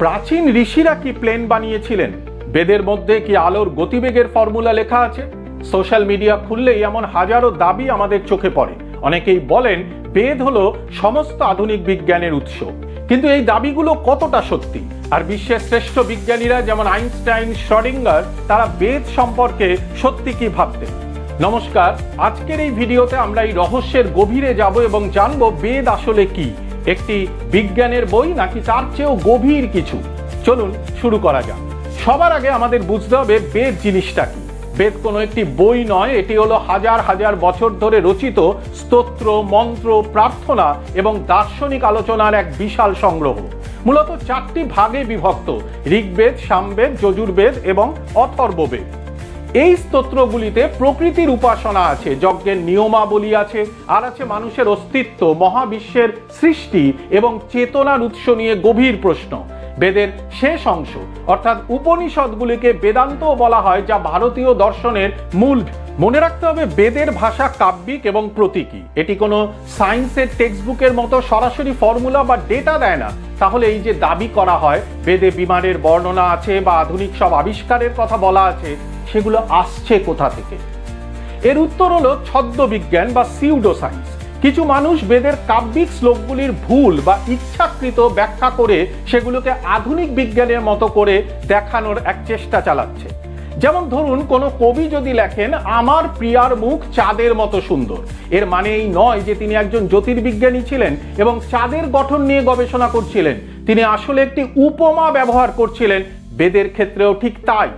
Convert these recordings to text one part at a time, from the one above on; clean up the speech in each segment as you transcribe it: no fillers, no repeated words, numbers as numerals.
প্রাচীন ঋষিরা কি প্লেন বানিয়েছিলেন? বেদের মধ্যে কি আলোর গতিবেগের ফর্মুলা লেখা আছে? সোশ্যাল মিডিয়া খুললেই এমন হাজারো দাবি আমাদের চোখে পড়ে। অনেকেই বলেন বেদ হলো সমস্ত আধুনিক বিজ্ঞানের উৎস। কিন্তু এই দাবিগুলো কতটা সত্যি? আর বিশ্বের শ্রেষ্ঠ বিজ্ঞানীরা যেমন আইনস্টাইন, শ্রডিঙ্গার, তারা বেদ সম্পর্কে সত্যি কি ভাবতেন? নমস্কার, আজকের এই ভিডিওতে আমরা এই রহস্যের গভীরে যাব এবং জানবো বেদ আসলে কি, একটি বিজ্ঞানের বই নাকি তার চেয়েও গভীর কিছু। চলুন শুরু করা যাক। সবার আগে আমাদের বুঝতে হবে বেদ জিনিসটা কি। বেদ কোনো একটি বই নয়, এটি হলো হাজার হাজার বছর ধরে রচিত স্তোত্র, মন্ত্র, প্রার্থনা এবং দার্শনিক আলোচনার এক বিশাল সংগ্রহ। মূলত 4টি ভাগে বিভক্ত: ঋগ্বেদ, সামবেদ, যজুর্বেদ এবং অথর্ববেদ। এই স্তোত্রগুলিতে প্রকৃতির উপাসনা আছে, যজ্ঞের নিয়মাবলী আছে, আর আছে মানুষের অস্তিত্ব, মহাবিশ্বের সৃষ্টি এবং চেতনার উৎস নিয়ে গভীর প্রশ্ন। বেদের শেষ অংশ অর্থাৎ উপনিষদগুলিকে বেদান্তও বলা হয়, যা ভারতীয় দর্শনের মূল। মনে রাখতে হবে বেদের ভাষা কাব্যিক এবং প্রতীকী। এটি কোনো সায়েন্সের টেক্সট বুকের মতো সরাসরি ফর্মুলা বা ডেটা দেয় না। তাহলে এই যে দাবি করা হয় বেদে বিমানের বর্ণনা আছে বা আধুনিক সব আবিষ্কারের কথা বলা আছে, সেগুলো আসছে কোথা থেকে? এর উত্তর হলো ছদ্মবিজ্ঞান বা সিউডো সায়েন্স। কিছু মানুষ বেদের কাব্যিক শ্লোকগুলির ভুল বা ইচ্ছাকৃত ব্যাখ্যা করে সেগুলোকে আধুনিক বিজ্ঞানের মতো করে দেখানোর এক চেষ্টা চালাচ্ছে। যেমন ধরুন, কোনো কবি যদি লেখেন আমার প্রিয়ার মুখ চাঁদের মতো সুন্দর, এর মানে এই নয় যে তিনি একজন জ্যোতির্বিজ্ঞানী ছিলেন এবং চাঁদের গঠন নিয়ে গবেষণা করছিলেন। তিনি আসলে একটি উপমা ব্যবহার করছিলেন। বেদের ক্ষেত্রেও ঠিক তাই।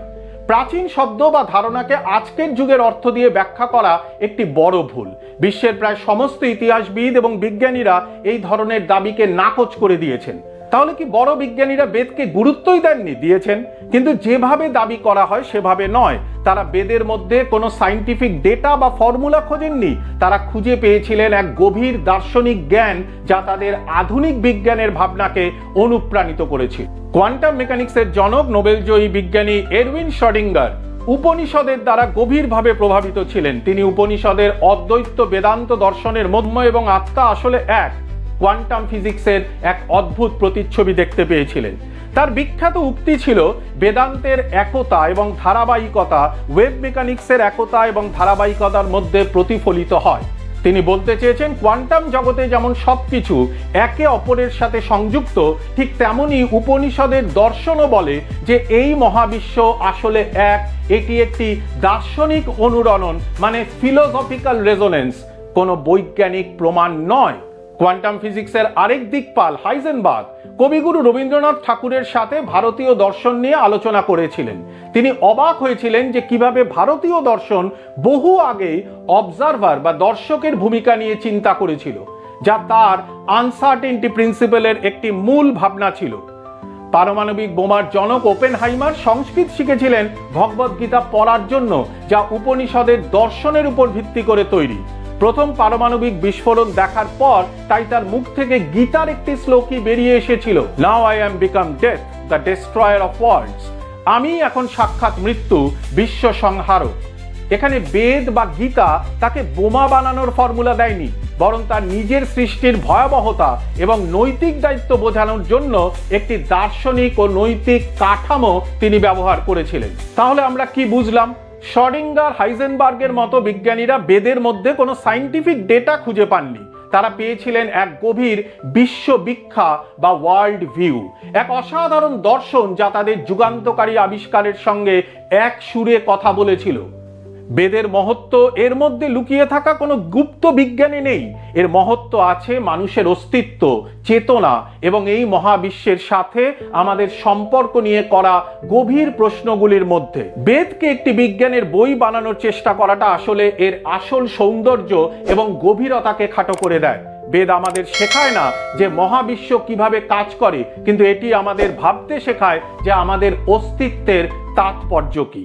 প্রাচীন শব্দ বা ধারণাকে আজকের যুগের অর্থ দিয়ে ব্যাখ্যা করা একটি বড় ভুল। বিশ্বের প্রায় সমস্ত ইতিহাসবিদ এবং বিজ্ঞানীরা এই ধরনের দাবিকে নাকচ করে দিয়েছেন। তাহলে কি বড় বিজ্ঞানীরা বেদকে গুরুত্বই দেননি? দিয়েছেন, কিন্তু যেভাবে দাবি করা হয় সেভাবে নয়। তারা বেদের মধ্যে কোনো সায়েন্টিফিক ডেটা বা ফর্মুলা খোঁজেননি। তারা খুঁজে পেয়েছিলেন এক গভীর দার্শনিক জ্ঞান, যা তাদের আধুনিক বিজ্ঞানের ভাবনাকে অনুপ্রাণিত করেছে। কোয়ান্টাম মেকানিক্সের জনক নোবেলজয়ী বিজ্ঞানী এরউইন শ্রডিঙ্গার উপনিষদের দ্বারা গভীরভাবে প্রভাবিত ছিলেন। তিনি উপনিষদের অদ্বৈত বেদান্ত দর্শনের মধ্য এবং আত্মা আসলে এক, কোয়ান্টাম ফিজিক্সের এক অদ্ভুত প্রতিচ্ছবি দেখতে পেয়েছিলেন। তার বিখ্যাত উক্তি ছিল বেদান্তের একতা এবং ধারাবাহিকতা ওয়েভ মেকানিক্সের একতা এবং ধারাবাহিকতার মধ্যে প্রতিফলিত হয়। তিনি বলতে চেয়েছেন কোয়ান্টাম জগতে যেমন সবকিছু একে অপরের সাথে সংযুক্ত, ঠিক তেমনি উপনিষদের দর্শনও বলে যে এই মহাবিশ্ব আসলে এক। এটি একটি দার্শনিক অনুরণন, মানে ফিলোসফিক্যাল রেজোনেন্স, কোনো বৈজ্ঞানিক প্রমাণ নয়। কোয়ান্টাম ফিজিক্সের আরেক দিকপাল হাইজেনবার্গ কবিগুরু রবীন্দ্রনাথ ঠাকুরের সাথে ভারতীয় দর্শন নিয়ে আলোচনা করেছিলেন। তিনি অবাক হয়েছিলেন যে কিভাবে ভারতীয় দর্শন বহু আগেই অবজারভার বা দর্শকের ভূমিকা নিয়ে চিন্তা করেছিল, যা তার আনসার্টেনটি প্রিন্সিপালের একটি মূল ভাবনা ছিল। পারমাণবিক বোমার জনক ওপেনহাইমার সংস্কৃত শিখেছিলেন ভগবদ্গীতা পড়ার জন্য, যা উপনিষদের দর্শনের উপর ভিত্তি করে তৈরি। প্রথম পারমাণবিক বিস্ফোরণ দেখার পর তাই তার মুখ থেকে গীতার একটি শ্লোকই বেরিয়ে এসেছিল, now I am become death, the destroyer of worlds. আমি এখন সাক্ষাৎ মৃত্যু, বিশ্ব সংহারক। এখানে বেদ বা গীতা তাকে বোমা বানানোর ফর্মুলা দেয়নি, বরং তার নিজের সৃষ্টির ভয়াবহতা এবং নৈতিক দায়িত্ব বোঝানোর জন্য একটি দার্শনিক ও নৈতিক কাঠামো তিনি ব্যবহার করেছিলেন। তাহলে আমরা কি বুঝলাম? শ্রডিঙ্গার, হাইজেনবার্গের মতো বিজ্ঞানীরা বেদের মধ্যে কোনো সায়েন্টিফিক ডেটা খুঁজে পাননি। তারা পেয়েছিলেন এক গভীর বিশ্ববিখ্যা বা ওয়ার্ল্ড ভিউ, এক অসাধারণ দর্শন যা তাদের যুগান্তকারী আবিষ্কারের সঙ্গে এক সুরে কথা বলেছিল। বেদের মহত্ব এর মধ্যে লুকিয়ে থাকা কোনো গুপ্ত বিজ্ঞানে নেই। এর মহত্ব আছে মানুষের অস্তিত্ব, চেতনা এবং এই মহাবিশ্বের সাথে আমাদের সম্পর্ক নিয়ে করা গভীর প্রশ্নগুলির মধ্যে। বেদকে একটি বিজ্ঞানের বই বানানোর চেষ্টা করাটা আসলে এর আসল সৌন্দর্য এবং গভীরতাকে খাটো করে দেয়। বেদ আমাদের শেখায় না যে মহাবিশ্ব কিভাবে কাজ করে, কিন্তু এটি আমাদের ভাবতে শেখায় যে আমাদের অস্তিত্বের তাৎপর্য কি।